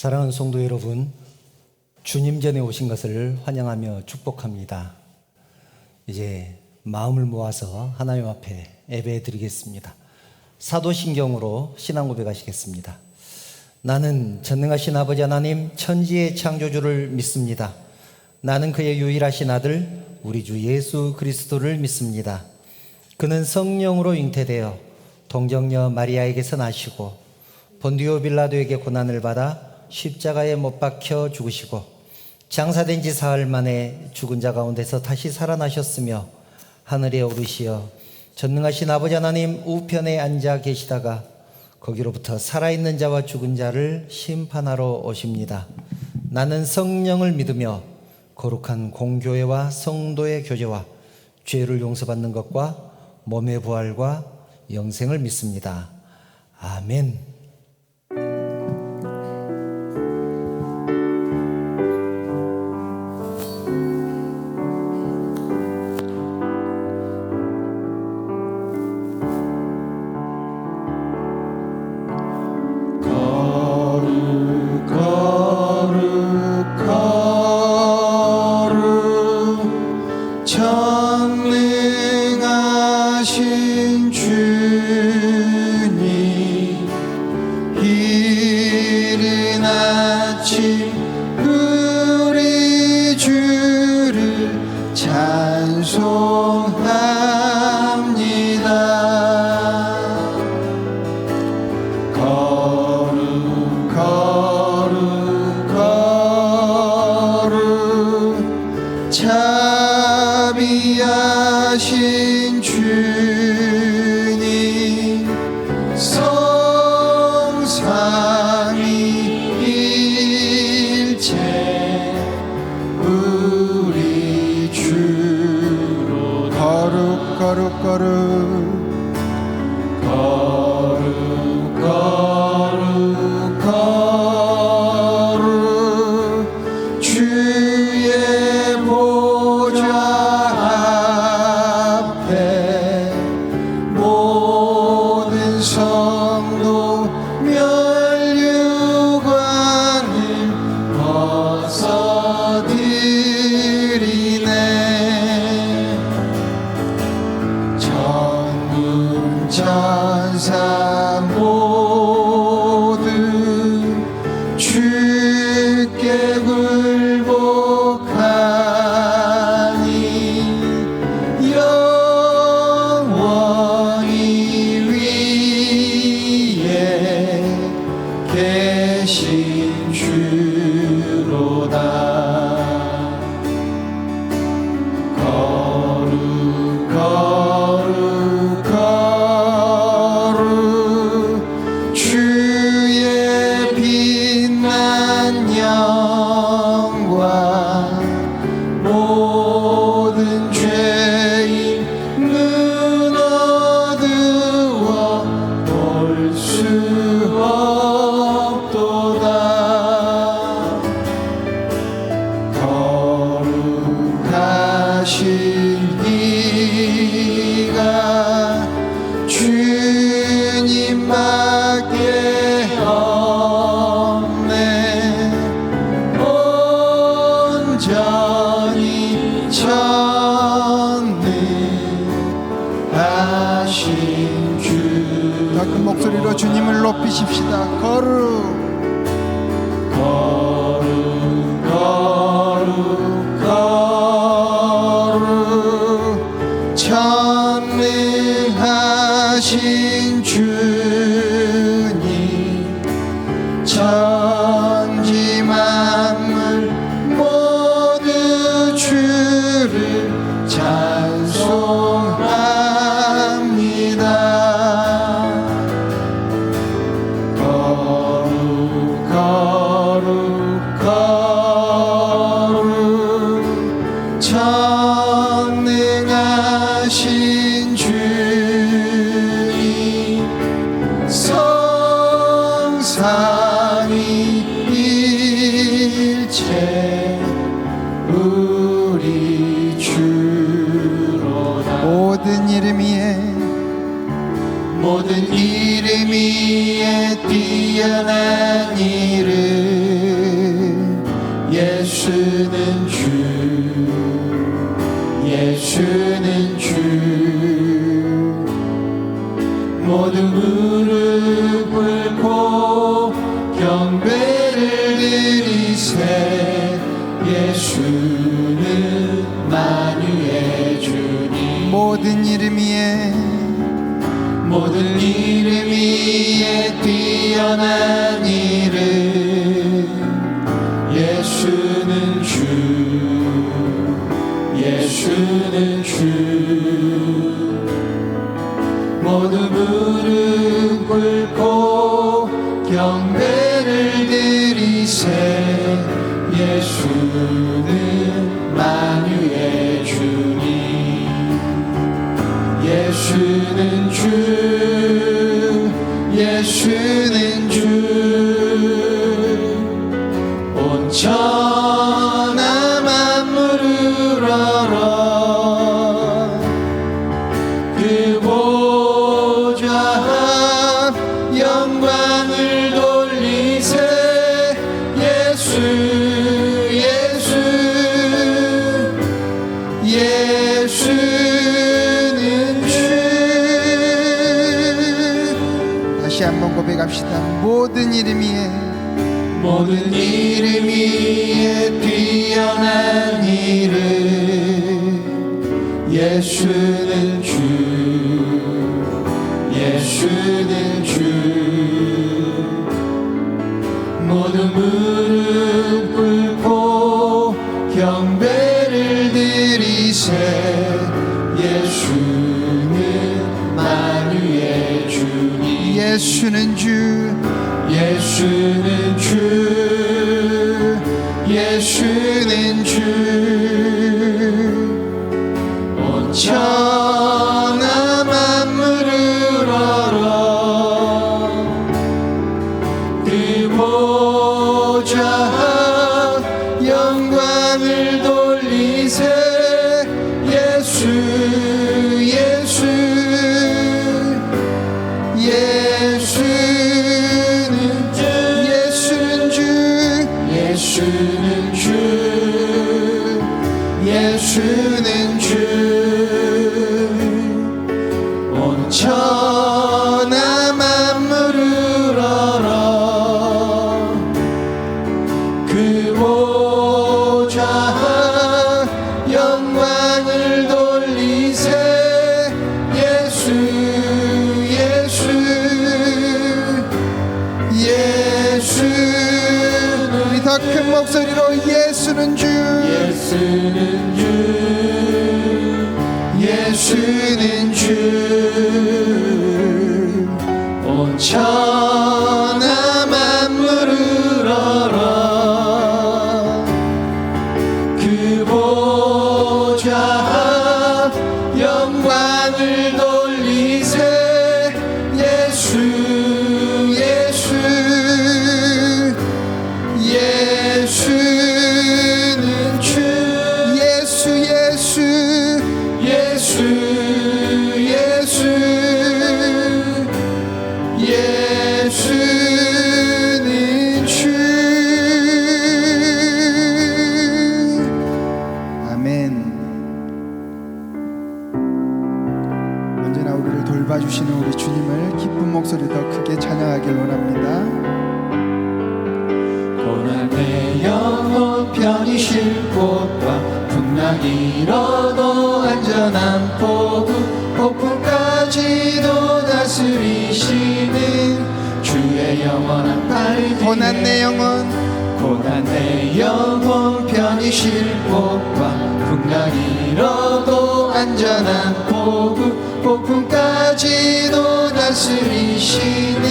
사랑하는 성도 여러분, 주님 전에 오신 것을 환영하며 축복합니다. 이제 마음을 모아서 하나님 앞에 예배 드리겠습니다. 사도신경으로 신앙 고백하시겠습니다. 나는 전능하신 아버지 하나님 천지의 창조주를 믿습니다. 나는 그의 유일하신 아들 우리 주 예수 그리스도를 믿습니다. 그는 성령으로 잉태되어 동정녀 마리아에게서 나시고 본디오 빌라도에게 고난을 받아 십자가에 못 박혀 죽으시고 장사된 지 사흘 만에 죽은 자 가운데서 다시 살아나셨으며 하늘에 오르시어 전능하신 아버지 하나님 우편에 앉아 계시다가 거기로부터 살아있는 자와 죽은 자를 심판하러 오십니다. 나는 성령을 믿으며 거룩한 공교회와 성도의 교제와 죄를 용서받는 것과 몸의 부활과 영생을 믿습니다. 아멘. 전능하신 주님, 이른 아침 우리 주를 찬송합니다. 거룩 거룩 거룩 자비하신 주님, 성삼위일체 우리 주로 거룩 거룩 거룩 거룩 거룩 거룩 주의 보좌 앞에 모든 성도 면류관을 벗어드리네. 천군 천사 모두 주께 굴복하니 영원히 위에 계신 주로다. 거룩 거룩 거룩 주의 빛난 영광, 모든 죄인 눈 어두워 볼 수 없도다. 거룩하신 이가 주님밖에 없네. 온전히 전능하신 주. 다 큰 목소리로 주님을 높이십시다. 거룩 거룩 거룩 거룩 전능하신 주님, 천지 만물 모두 주를 찬송합니다. 거룩 거룩 거룩 전능하신 주님, 성삼위일체 우리 주로다. 모든 이름 위에 뛰어난 이름 무릎 꿇고 경배를 드리세 예수는 만유의 주님 모든 이름 위에 뛰어난 이름 예수는 주 모두 무릎 꿇고 경배를 드리세 예수는 만유의 주님 예수는 주 온 천하 만물을 알아 그 보좌 영광을 돌리세 예수는 주 다시 한번 고백합시다. 모든 이름 위에 뛰어난 이름 예수는 주 모두 무릎 꿇고 경배를 드리세 예수는 만유의 주님 예수는 주 온 천하 만물을 알아 그 보좌 영광을 돌리세 예수는 주 온 천하 만물을 알아 그 보좌 영광을 돌리세 우리 더 큰 목소리로 예수는 주 온 천하 만물을 알아 그 보좌 영광을 돌리세 예수는 주 예수는 주 아멘. 언제나 우리를 돌봐주시는 우리 주님을 기쁜 목소리 더 크게 찬양하길 원합니다. 고난의 영혼 편히 쉴 곳과 풍랑이 일어도 안전한 포구 폭풍까지도 다스리시는 주의 영원한 팔 고난 내 영혼 편히 쉴 곳과 풍랑이 일어도 안전한 포구 폭풍까지도 다스리시는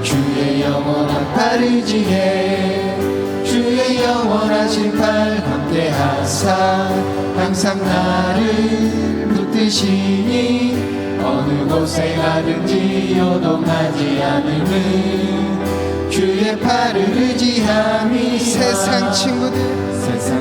주의 영원한 팔 의지해 주의 영원하신 팔 함께하사 항상 나를 붙드시니 어느 곳에 가든지 요동하지 않음은 주의 팔을 의지함이 세상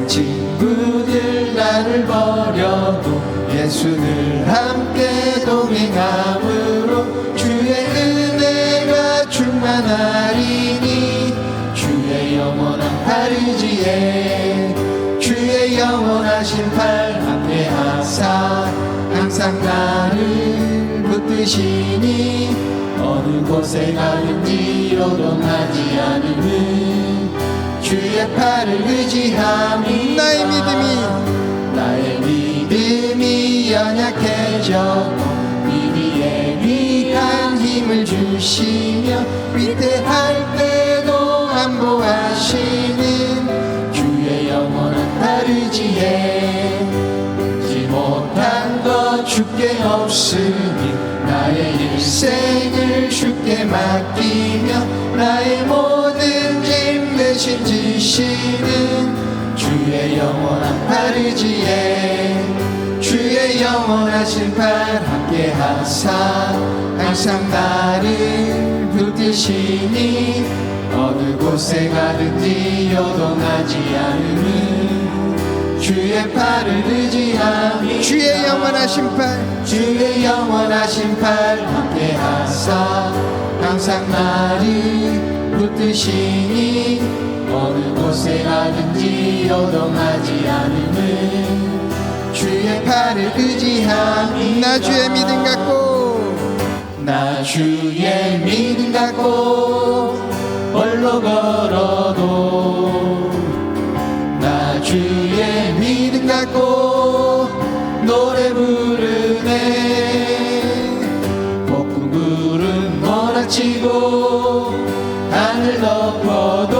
친구들 나를 버려도 예수를 함께 동행함으로 주의 은혜가 충만하리니 주의 영원한 팔 의지해 주의 영원하신 팔 함께하사 항상 나를 붙드 붙드시니 어느 곳에 가든지 요동하지 않음은 주의 팔을 의지함이 나의 믿음이 연약해져도 위기에 위한 힘을 주시며 위대할 때도 안보하시는 주의 영원한 팔 의지해 잊지 못한 것 주께 없으니 나의 일생을 주께 맡기며 나의 모든 짐 대신 지시는 주의 영원한 팔 의지에 주의 영원하신 팔 함께 하사 항상 나를 붙드시니 어느 곳에 가든지 요동하지 않음은 주의 팔을 의지함이 주의 영원하신 팔 주의 영원하신 팔 함께 하사 항상 나를 붙드시니 어느 곳에 가든지 요동하지 않음은 주의 팔을 의지함이 나 주의 믿음 갖고 나 주의 믿음 갖고 홀로 걸어도 나 주의 믿음 갖고 노래 부르네 폭풍 구름 몰아치고 하늘 덮어도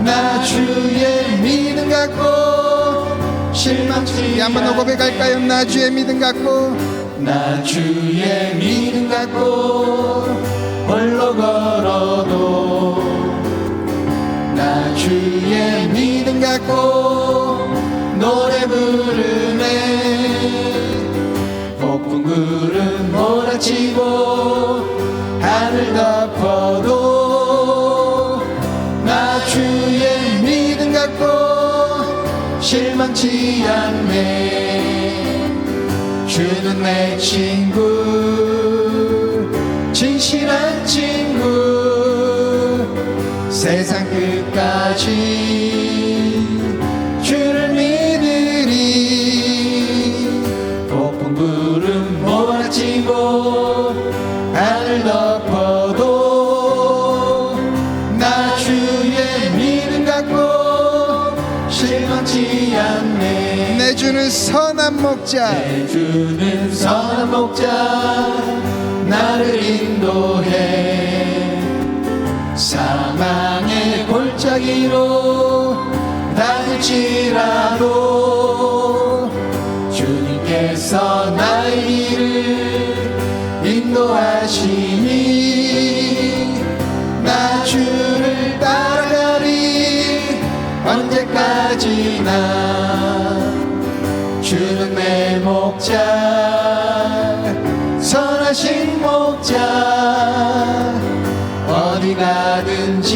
나 주의 믿음 갖고 실망치 한번 더 고백할까요? 나 주의 믿음 갖고 나 주의 믿음 갖고 홀로 걸어도 나 주의 믿음 갖고 노래 부르네 폭풍 구름 몰아치고 하늘 덮어도 나 주의 믿음 갖고 실망치 않네 주는 내 친구 진실한 친구 세상 끝까지 주를 믿으리 폭풍 구름 몰아치고 하늘 덮어도 나 주의 믿음 갖고 실망치 않네 내 주는 선한 목자 내 주는 선한 목자 나를 인도해 사망의 골짜기로 다닐지라도 주님께서 나의 길을 인도하시니 나 주를 따라가리 언제까지나 주는 내 목자 선하신 목자 어디 가든지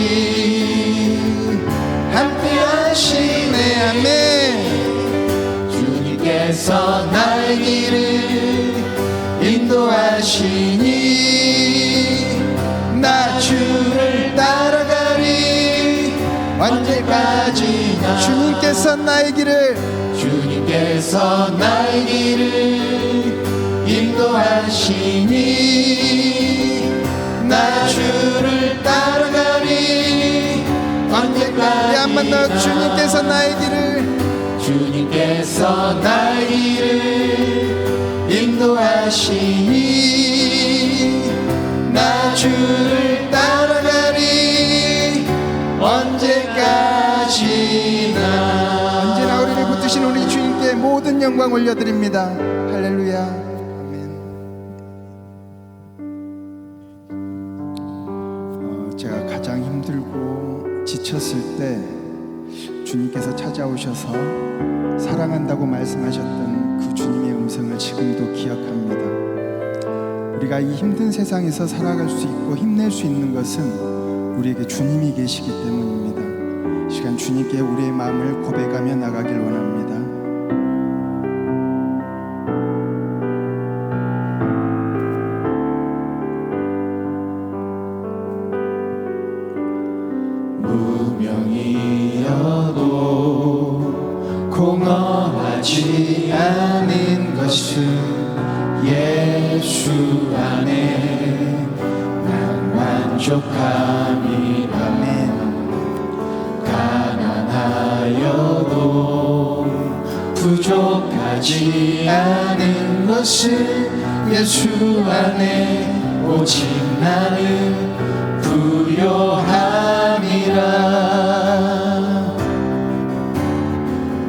함께 하시네 아멘 주님께서 나의 길을 인도하시니 나 주를 따라가리 언제까지나 주님께서 나의 길을 주님께서 나의 길을 인도하시니 나 주를 따라가리 언제까지나 한번 더 주님께서 나의 길을 주님께서 나의 길을 인도하시니 나 주를 따라가리 언제까지나 언제나 우리를 붙드신 우리 주님께 모든 영광 올려드립니다. 할렐루야. 아멘. 제가 가장 힘들고 지쳤을 때 주님께서 찾아오셔서 사랑한다고 말씀하셨던 그 주님의 음성을 지금도 기억합니다. 우리가 이 힘든 세상에서 살아갈 수 있고 힘낼 수 있는 것은 우리에게 주님이 계시기 때문입니다. 이 시간 주님께 우리의 마음을 고백하며 나가길 원합니다. 무명이어도 공허하지 않은 것은 만족함이라. 가난하여도 부족하지 않은 것은 예수 안에 오직 나는 부요함이라.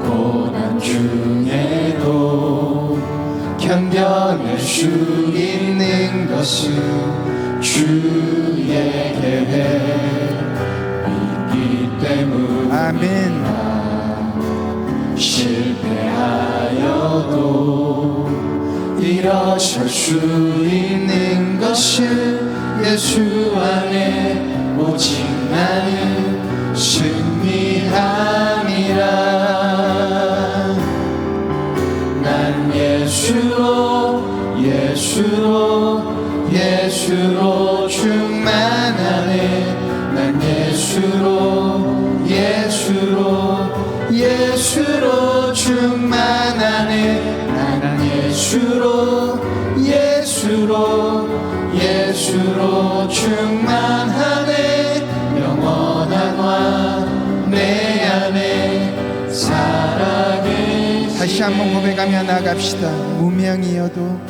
고난 중에도 견뎌낼 수 있는 것은 주의 계획 믿기 때문이다. 아멘. 실패하여도 일어설 수 있는 것은 예수 안에 오직 나는 승리함이라. 난 예수로 충만하네. 난 예수로 충만하네. 난 예수로 충만하네. 영원한 왕 내 안에 살아계시네. 다시 한번 고백하며 나갑시다. 무명이어도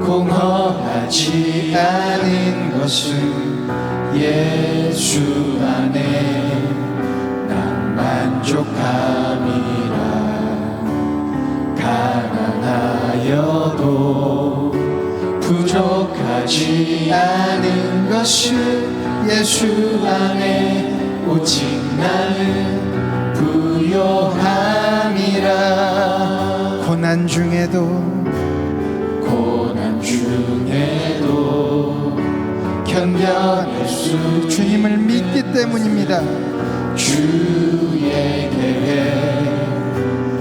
공허하지 않은 것은 예수 안에 난 만족함이라. 가난하여도 부족하지 않은 것은 예수 안에 오직 나는 부요함이라. 고난 중에도 견뎌낼 수 주님을 믿기 때문입니다. 주의 계획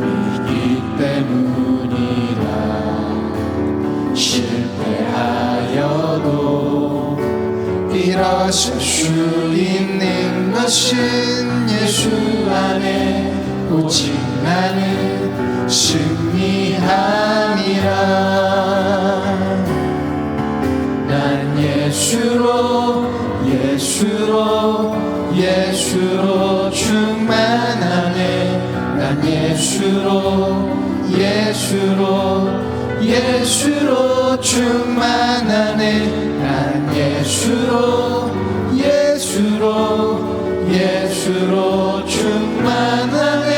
믿기 때문이라. 실패하여도 일어설 수 있는 것은 예수 안에 오직 나는 승리함이라. 난 예수로 충만하네. 난 예수로 충만하네. 난 예수로 충만하네.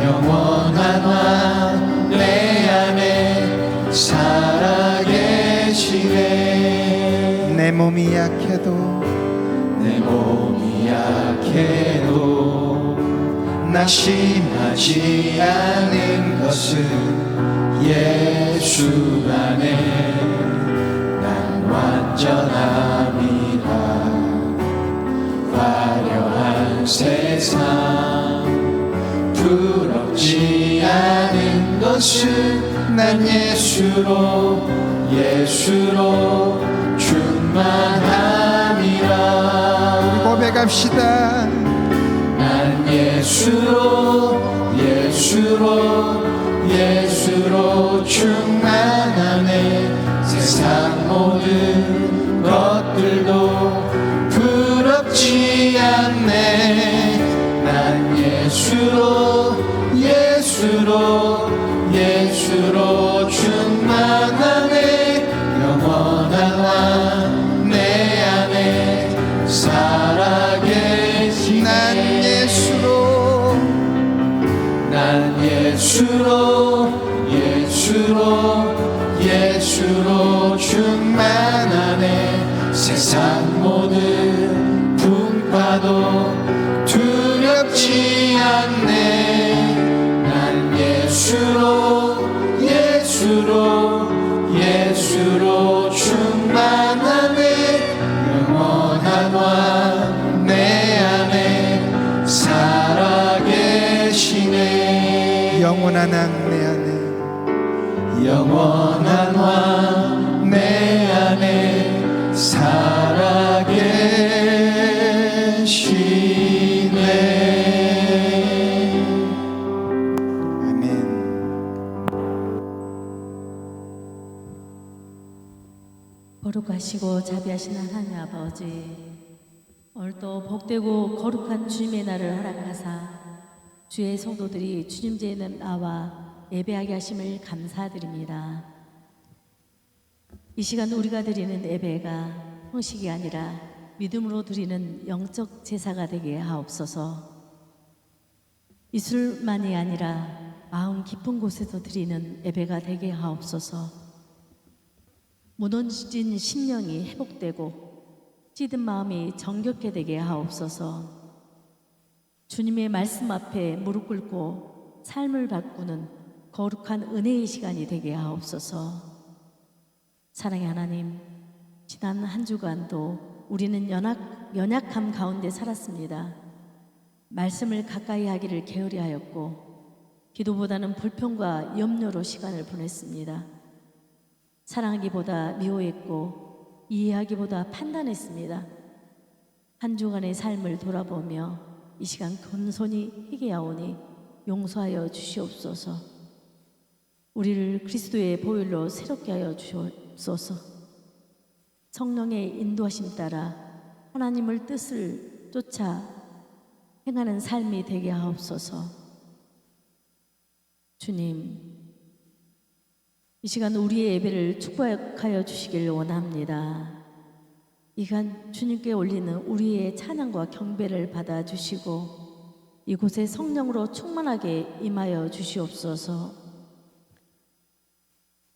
영원한 왕 내 안에 살아계시네. 내 몸이 약해도 낙심하지 않은 것은 예수 안에 난 완전함이라. 화려한 세상 부럽지 않은 것은 난 예수로 충만함이라. 고백합시다. 난 예수로 충만하네. 세상 모든 것들도 부럽지 않네. 난 예수로 충만하네. 영원한 왕 내 안에 살아계시네. 난 예수로 충만하네. 세상 모든 풍파도 두렵지 않네. 난 예수로 충만하네. 영원한 왕 내 안에 살아계시네. 영원한 왕 내 안에 영원한 왕 내 안에 살아계시네. 거룩하시고 자비하신 하나님 아버지, 오늘도 복되고 거룩한 주님의 날을 허락하사 주의 성도들이 주님 제에 나와 예배하게 하심을 감사드립니다. 이 시간 우리가 드리는 예배가 형식이 아니라 믿음으로 드리는 영적 제사가 되게 하옵소서. 이술만이 아니라 마음 깊은 곳에서 드리는 예배가 되게 하옵소서. 무너진 심령이 회복되고 찌든 마음이 정결케 되게 하옵소서. 주님의 말씀 앞에 무릎 꿇고 삶을 바꾸는 거룩한 은혜의 시간이 되게 하옵소서. 사랑의 하나님, 지난 한 주간도 우리는 연약함 가운데 살았습니다. 말씀을 가까이 하기를 게으리 하였고 기도보다는 불평과 염려로 시간을 보냈습니다. 사랑하기보다 미워했고 이해하기보다 판단했습니다. 한 주간의 삶을 돌아보며 이 시간 겸손히 회개하오니 용서하여 주시옵소서. 우리를 그리스도의 보혈로 새롭게 하여 주시옵소서. 성령의 인도하심 따라 하나님을 뜻을 쫓아 행하는 삶이 되게 하옵소서. 주님, 이 시간 우리의 예배를 축복하여 주시길 원합니다. 이 시간 주님께 올리는 우리의 찬양과 경배를 받아주시고 이곳에 성령으로 충만하게 임하여 주시옵소서.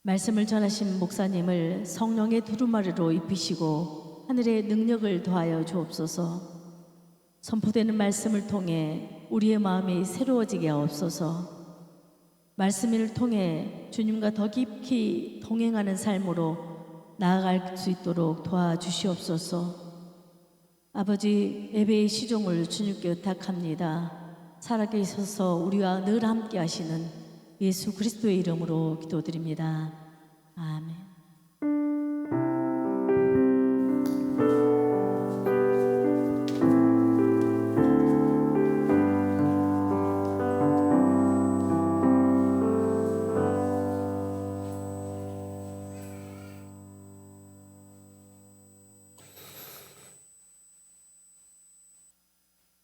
말씀을 전하신 목사님을 성령의 두루마리로 입히시고 하늘의 능력을 더하여 주옵소서. 선포되는 말씀을 통해 우리의 마음이 새로워지게 하옵소서. 말씀을 통해 주님과 더 깊이 동행하는 삶으로 나아갈 수 있도록 도와주시옵소서. 아버지, 예배의 시종을 주님께 의탁합니다. 살아계셔서 우리와 늘 함께 하시는 예수 그리스도의 이름으로 기도드립니다. 아멘.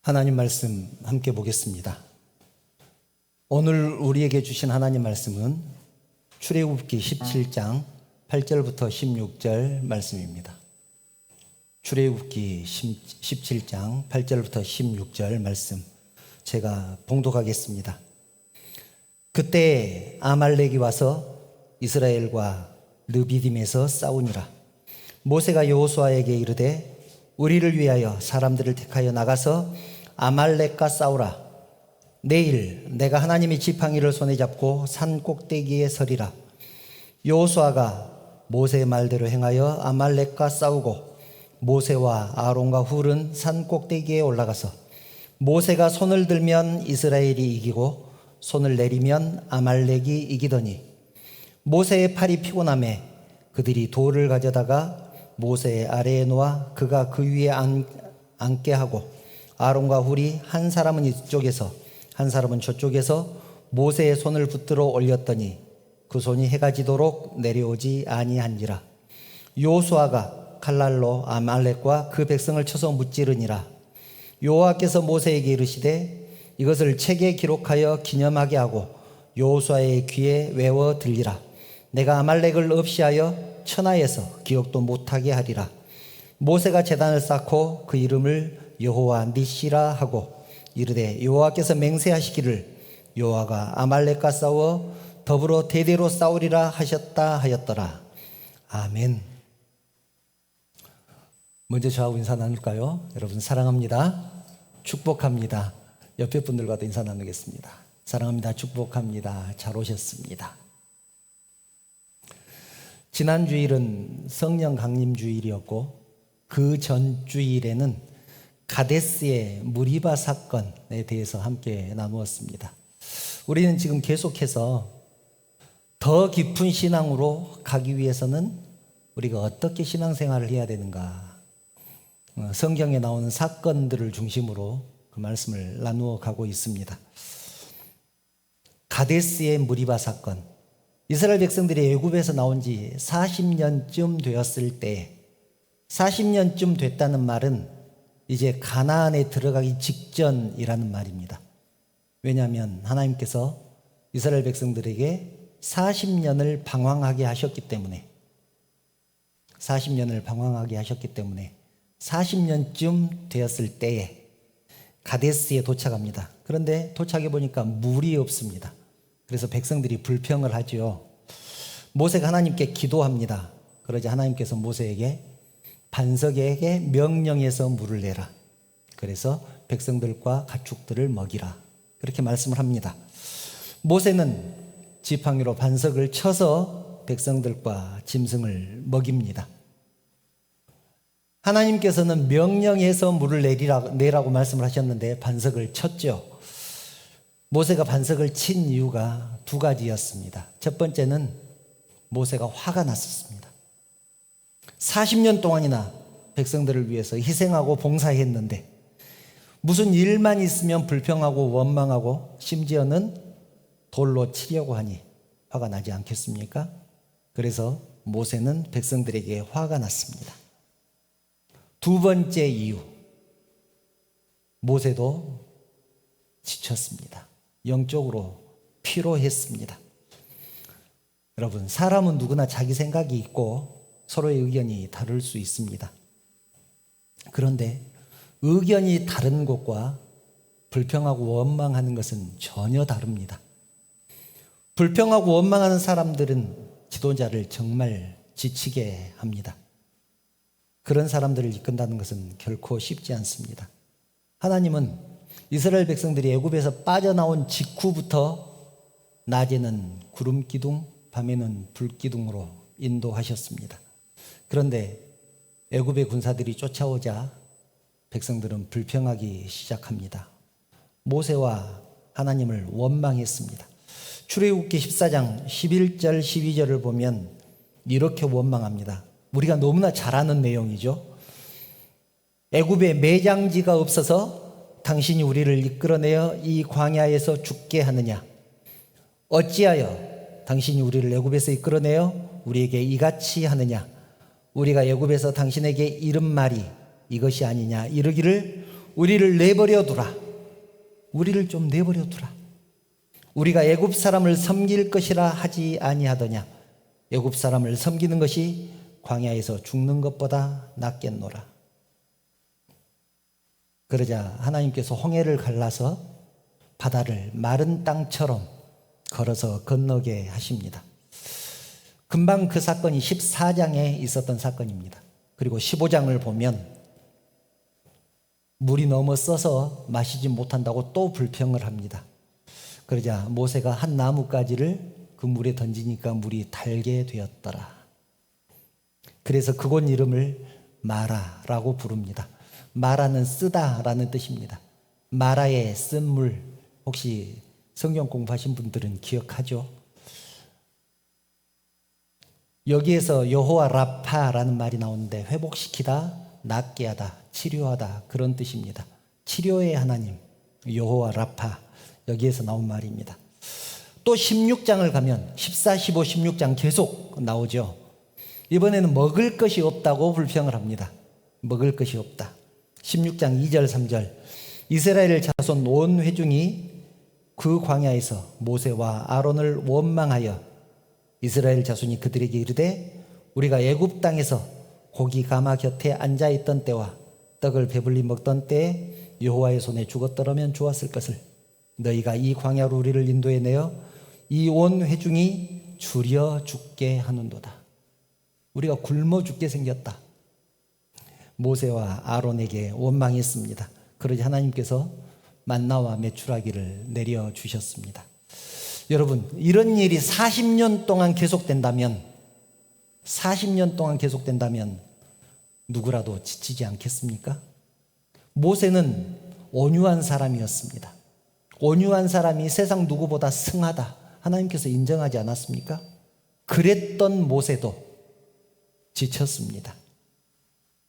하나님 말씀 함께 보겠습니다. 오늘 우리에게 주신 하나님 말씀은 출애굽기 17장 8절부터 16절 말씀입니다. 출애굽기 17장 8절부터 16절 말씀 제가 봉독하겠습니다. 그때 아말렉이 와서 이스라엘과 르비딤에서 싸우니라. 모세가 여호수아에게 이르되 우리를 위하여 사람들을 택하여 나가서 아말렉과 싸우라. 내일 내가 하나님의 지팡이를 손에 잡고 산 꼭대기에 서리라. 여호수아가 모세의 말대로 행하여 아말렉과 싸우고 모세와 아론과 훌은 산 꼭대기에 올라가서 모세가 손을 들면 이스라엘이 이기고 손을 내리면 아말렉이 이기더니 모세의 팔이 피곤하매 그들이 돌을 가져다가 모세의 아래에 놓아 그가 그 위에 앉게 하고 아론과 훌이 한 사람은 이쪽에서 한 사람은 저쪽에서 모세의 손을 붙들어 올렸더니 그 손이 해가 지도록 내려오지 아니한지라. 여호수아가 칼날로 아말렉과 그 백성을 쳐서 무찌르니라. 여호와께서 모세에게 이르시되 이것을 책에 기록하여 기념하게 하고 여호수아의 귀에 외워 들리라. 내가 아말렉을 없이하여 천하에서 기억도 못하게 하리라. 모세가 제단을 쌓고 그 이름을 여호와 니시라 하고 이르되 여호와께서 맹세하시기를 여호와가 아말렉과 싸워 더불어 대대로 싸우리라 하셨다 하였더라. 아멘. 먼저 저하고 인사 나눌까요? 여러분 사랑합니다. 축복합니다. 옆에 분들과도 인사 나누겠습니다. 사랑합니다. 축복합니다. 잘 오셨습니다. 지난 주일은 성령 강림 주일이었고 그 전 주일에는 가데스의 무리바 사건에 대해서 함께 나누었습니다. 우리는 지금 계속해서 더 깊은 신앙으로 가기 위해서는 우리가 어떻게 신앙생활을 해야 되는가, 성경에 나오는 사건들을 중심으로 그 말씀을 나누어 가고 있습니다. 가데스의 무리바 사건, 이스라엘 백성들이 애굽에서 나온 지 40년쯤 되었을 때, 40년쯤 됐다는 말은 이제 가나안에 들어가기 직전이라는 말입니다. 왜냐하면 하나님께서 이스라엘 백성들에게 40년을 방황하게 하셨기 때문에, 40년을 방황하게 하셨기 때문에 40년쯤 되었을 때에 가데스에 도착합니다. 그런데 도착해 보니까 물이 없습니다. 그래서 백성들이 불평을 하죠. 모세가 하나님께 기도합니다. 그러자 하나님께서 모세에게 반석에게 명령해서 물을 내라. 그래서 백성들과 가축들을 먹이라. 그렇게 말씀을 합니다. 모세는 지팡이로 반석을 쳐서 백성들과 짐승을 먹입니다. 하나님께서는 명령해서 물을 내라고 말씀을 하셨는데 반석을 쳤죠. 모세가 반석을 친 이유가 두 가지였습니다. 첫 번째는 모세가 화가 났었습니다. 40년 동안이나 백성들을 위해서 희생하고 봉사했는데 무슨 일만 있으면 불평하고 원망하고 심지어는 돌로 치려고 하니 화가 나지 않겠습니까? 그래서 모세는 백성들에게 화가 났습니다. 두 번째 이유, 모세도 지쳤습니다. 영적으로 피로했습니다. 여러분, 사람은 누구나 자기 생각이 있고 서로의 의견이 다를 수 있습니다. 그런데 의견이 다른 것과 불평하고 원망하는 것은 전혀 다릅니다. 불평하고 원망하는 사람들은 지도자를 정말 지치게 합니다. 그런 사람들을 이끈다는 것은 결코 쉽지 않습니다. 하나님은 이스라엘 백성들이 애굽에서 빠져나온 직후부터 낮에는 구름 기둥, 밤에는 불 기둥으로 인도하셨습니다. 그런데 애굽의 군사들이 쫓아오자 백성들은 불평하기 시작합니다. 모세와 하나님을 원망했습니다. 출애굽기 14장 11절 12절을 보면 이렇게 원망합니다. 우리가 너무나 잘 아는 내용이죠. 애굽에 매장지가 없어서 당신이 우리를 이끌어내어 이 광야에서 죽게 하느냐? 어찌하여 당신이 우리를 애굽에서 이끌어내어 우리에게 이같이 하느냐? 우리가 애굽에서 당신에게 이른 말이 이것이 아니냐? 이르기를 우리를 내버려 두라. 우리를 좀 내버려 두라. 우리가 애굽 사람을 섬길 것이라 하지 아니하더냐? 애굽 사람을 섬기는 것이 광야에서 죽는 것보다 낫겠노라. 그러자 하나님께서 홍해를 갈라서 바다를 마른 땅처럼 걸어서 건너게 하십니다. 금방 그 사건이 14장에 있었던 사건입니다. 그리고 15장을 보면 물이 너무 써서 마시지 못한다고 또 불평을 합니다. 그러자 모세가 한 나뭇가지를 그 물에 던지니까 물이 달게 되었더라. 그래서 그곳 이름을 마라라고 부릅니다. 마라는 쓰다라는 뜻입니다. 마라에 쓴 물, 혹시 성경 공부하신 분들은 기억하죠? 여기에서 여호와 라파라는 말이 나오는데 회복시키다, 낫게 하다, 치료하다 그런 뜻입니다. 치료의 하나님 여호와 라파, 여기에서 나온 말입니다. 또 16장을 가면 14, 15, 16장 계속 나오죠. 이번에는 먹을 것이 없다고 불평을 합니다. 먹을 것이 없다. 16장 2절 3절 이스라엘 자손 온 회중이 그 광야에서 모세와 아론을 원망하여 이스라엘 자손이 그들에게 이르되 우리가 애굽 땅에서 고기 가마 곁에 앉아있던 때와 떡을 배불리 먹던 때에 여호와의 손에 죽었더라면 좋았을 것을 너희가 이 광야로 우리를 인도해 내어 이 온 회중이 줄여 죽게 하는도다. 우리가 굶어 죽게 생겼다. 모세와 아론에게 원망했습니다. 그러자 하나님께서 만나와 메추라기를 내려주셨습니다. 여러분, 이런 일이 40년 동안 계속된다면 40년 동안 계속된다면 누구라도 지치지 않겠습니까? 모세는 온유한 사람이었습니다. 온유한 사람이 세상 누구보다 승하다. 하나님께서 인정하지 않았습니까? 그랬던 모세도 지쳤습니다.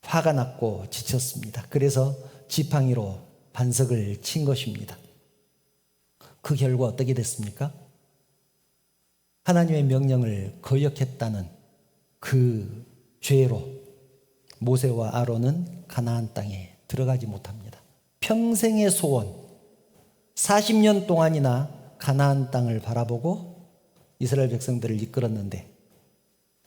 화가 났고 지쳤습니다. 그래서 지팡이로 반석을 친 것입니다. 그 결과 어떻게 됐습니까? 하나님의 명령을 거역했다는 그 죄로 모세와 아론은 가나안 땅에 들어가지 못합니다. 평생의 소원, 40년 동안이나 가나안 땅을 바라보고 이스라엘 백성들을 이끌었는데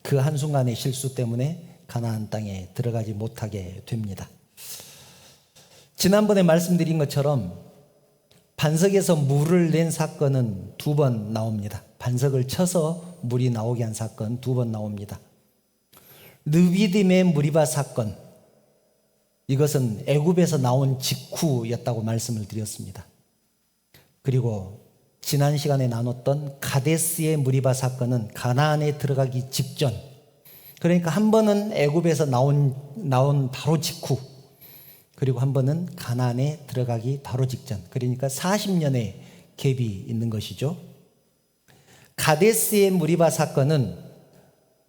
그 한순간의 실수 때문에 가나안 땅에 들어가지 못하게 됩니다. 지난번에 말씀드린 것처럼 반석에서 물을 낸 사건은 2번 나옵니다. 반석을 쳐서 물이 나오게 한 사건 2번 나옵니다. 르비딤의 무리바 사건, 이것은 애굽에서 나온 직후였다고 말씀을 드렸습니다. 그리고 지난 시간에 나눴던 가데스의 무리바 사건은 가나안에 들어가기 직전, 그러니까 한 번은 애굽에서 나온 바로 직후, 그리고 한 번은 가나안에 들어가기 바로 직전, 그러니까 40년의 갭이 있는 것이죠. 가데스의 무리바 사건은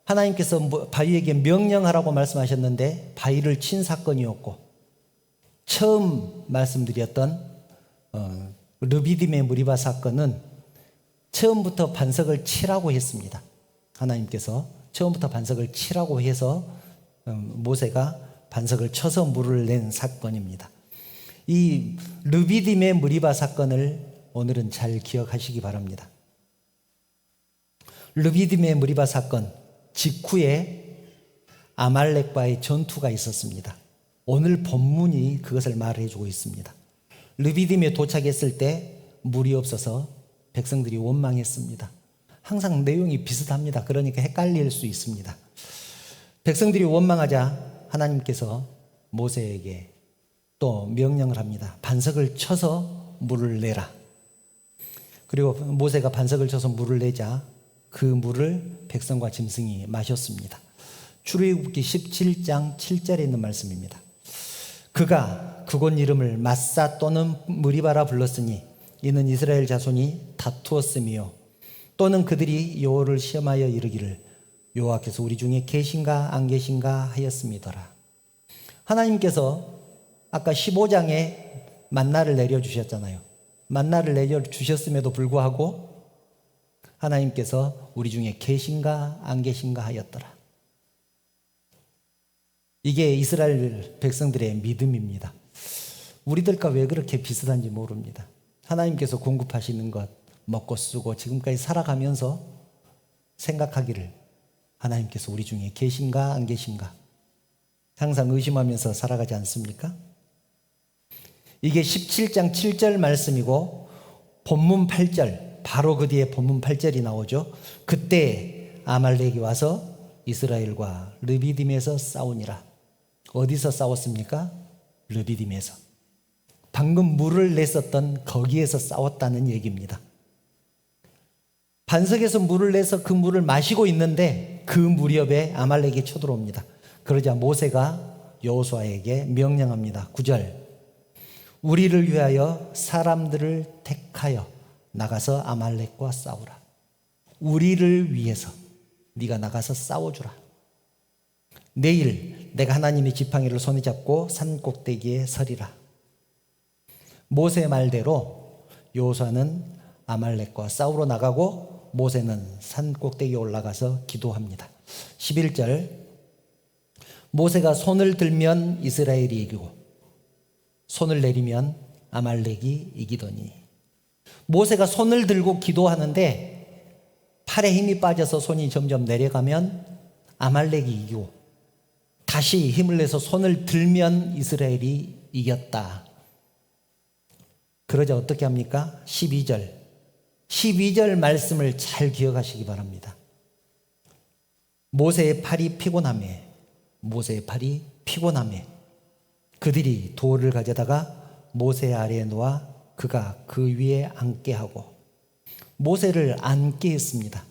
하나님께서 바위에게 명령하라고 말씀하셨는데 바위를 친 사건이었고, 처음 말씀드렸던 르비딤의 무리바 사건은 처음부터 반석을 치라고 했습니다. 하나님께서 처음부터 반석을 치라고 해서 모세가 반석을 쳐서 물을 낸 사건입니다. 이 르비딤의 무리바 사건을 오늘은 잘 기억하시기 바랍니다. 르비딤의 무리바 사건 직후에 아말렉과의 전투가 있었습니다. 오늘 본문이 그것을 말해주고 있습니다. 르비딤에 도착했을 때 물이 없어서 백성들이 원망했습니다. 항상 내용이 비슷합니다. 그러니까 헷갈릴 수 있습니다. 백성들이 원망하자 하나님께서 모세에게 또 명령을 합니다. 반석을 쳐서 물을 내라. 그리고 모세가 반석을 쳐서 물을 내자 그 물을 백성과 짐승이 마셨습니다. 출애굽기 17장 7절에 있는 말씀입니다. 그가 그곳 이름을 마사 또는 무리바라 불렀으니 이는 이스라엘 자손이 다투었으며 또는 그들이 여호와를 시험하여 이르기를 여호와께서 우리 중에 계신가 안 계신가 하였음이더라. 하나님께서 아까 15장에 만나를 내려주셨잖아요. 만나를 내려주셨음에도 불구하고 하나님께서 우리 중에 계신가 안 계신가 하였더라. 이게 이스라엘 백성들의 믿음입니다. 우리들과 왜 그렇게 비슷한지 모릅니다. 하나님께서 공급하시는 것 먹고 쓰고 지금까지 살아가면서 생각하기를 하나님께서 우리 중에 계신가 안 계신가 항상 의심하면서 살아가지 않습니까? 이게 17장 7절 말씀이고 본문 8절, 바로 그 뒤에 본문 8절이 나오죠. 그때 아말렉이 와서 이스라엘과 르비딤에서 싸우니라. 어디서 싸웠습니까? 르비딤에서. 방금 물을 냈었던 거기에서 싸웠다는 얘기입니다. 반석에서 물을 내서 그 물을 마시고 있는데 그 무렵에 아말렉이 쳐들어옵니다. 그러자 모세가 여호수아에게 명령합니다. 9절, 우리를 위하여 사람들을 택하여 나가서 아말렉과 싸우라. 우리를 위해서 네가 나가서 싸워주라. 내일 내가 하나님의 지팡이를 손에 잡고 산 꼭대기에 서리라. 모세 말대로 여호수아는 아말렉과 싸우러 나가고 모세는 산 꼭대기에 올라가서 기도합니다. 11절, 모세가 손을 들면 이스라엘이 이기고 손을 내리면 아말렉이 이기더니. 모세가 손을 들고 기도하는데 팔에 힘이 빠져서 손이 점점 내려가면 아말렉이 이기고 다시 힘을 내서 손을 들면 이스라엘이 이겼다. 그러자 어떻게 합니까? 12절 말씀을 잘 기억하시기 바랍니다. 모세의 팔이 피곤하매 그들이 돌을 가져다가 모세 아래에 놓아 그가 그 위에 앉게 하고 모세를 앉게 했습니다.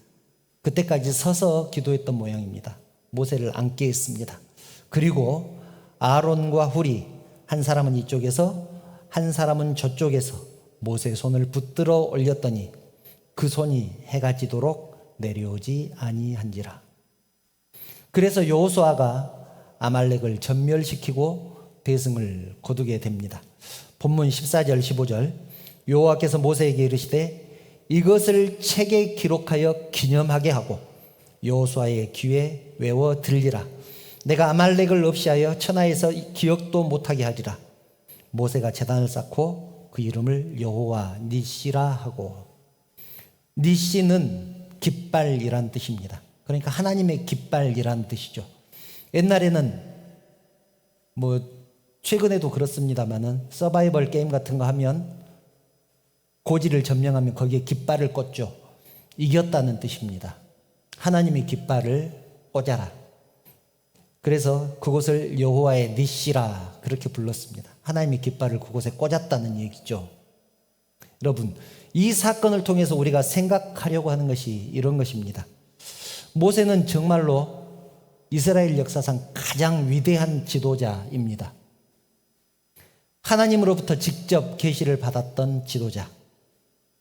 그때까지 서서 기도했던 모양입니다. 모세를 앉게 했습니다. 그리고 아론과 훌이 한 사람은 이쪽에서 한 사람은 저쪽에서 모세의 손을 붙들어 올렸더니 그 손이 해가 지도록 내려오지 아니한지라. 그래서 여호수아가 아말렉을 전멸시키고 대승을 거두게 됩니다. 본문 14절 15절, 여호와께서 모세에게 이르시되 이것을 책에 기록하여 기념하게 하고 여호수아의 귀에 외워 들리라. 내가 아말렉을 없이하여 천하에서 기억도 못하게 하리라. 모세가 제단을 쌓고 그 이름을 여호와 니시라 하고, 니시는 깃발이란 뜻입니다. 그러니까 하나님의 깃발이란 뜻이죠. 옛날에는 최근에도 그렇습니다만은 서바이벌 게임 같은 거 하면 고지를 점령하면 거기에 깃발을 꽂죠. 이겼다는 뜻입니다. 하나님의 깃발을 꽂아라. 그래서 그곳을 여호와의 니시라 그렇게 불렀습니다. 하나님의 깃발을 그곳에 꽂았다는 얘기죠. 여러분, 이 사건을 통해서 우리가 생각하려고 하는 것이 이런 것입니다. 모세는 정말로 이스라엘 역사상 가장 위대한 지도자입니다. 하나님으로부터 직접 계시를 받았던 지도자,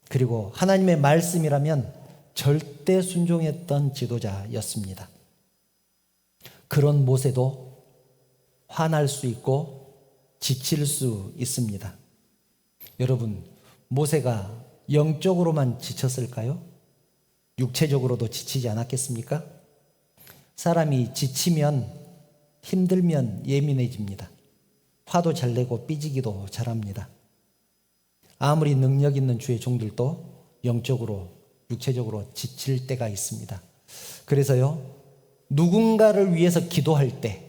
그리고 하나님의 말씀이라면 절대 순종했던 지도자였습니다. 그런 모세도 화날 수 있고 지칠 수 있습니다. 여러분, 모세가 영적으로만 지쳤을까요? 육체적으로도 지치지 않았겠습니까? 사람이 지치면, 힘들면 예민해집니다. 화도 잘 내고 삐지기도 잘합니다. 아무리 능력 있는 주의 종들도 영적으로, 육체적으로 지칠 때가 있습니다. 그래서요, 누군가를 위해서 기도할 때,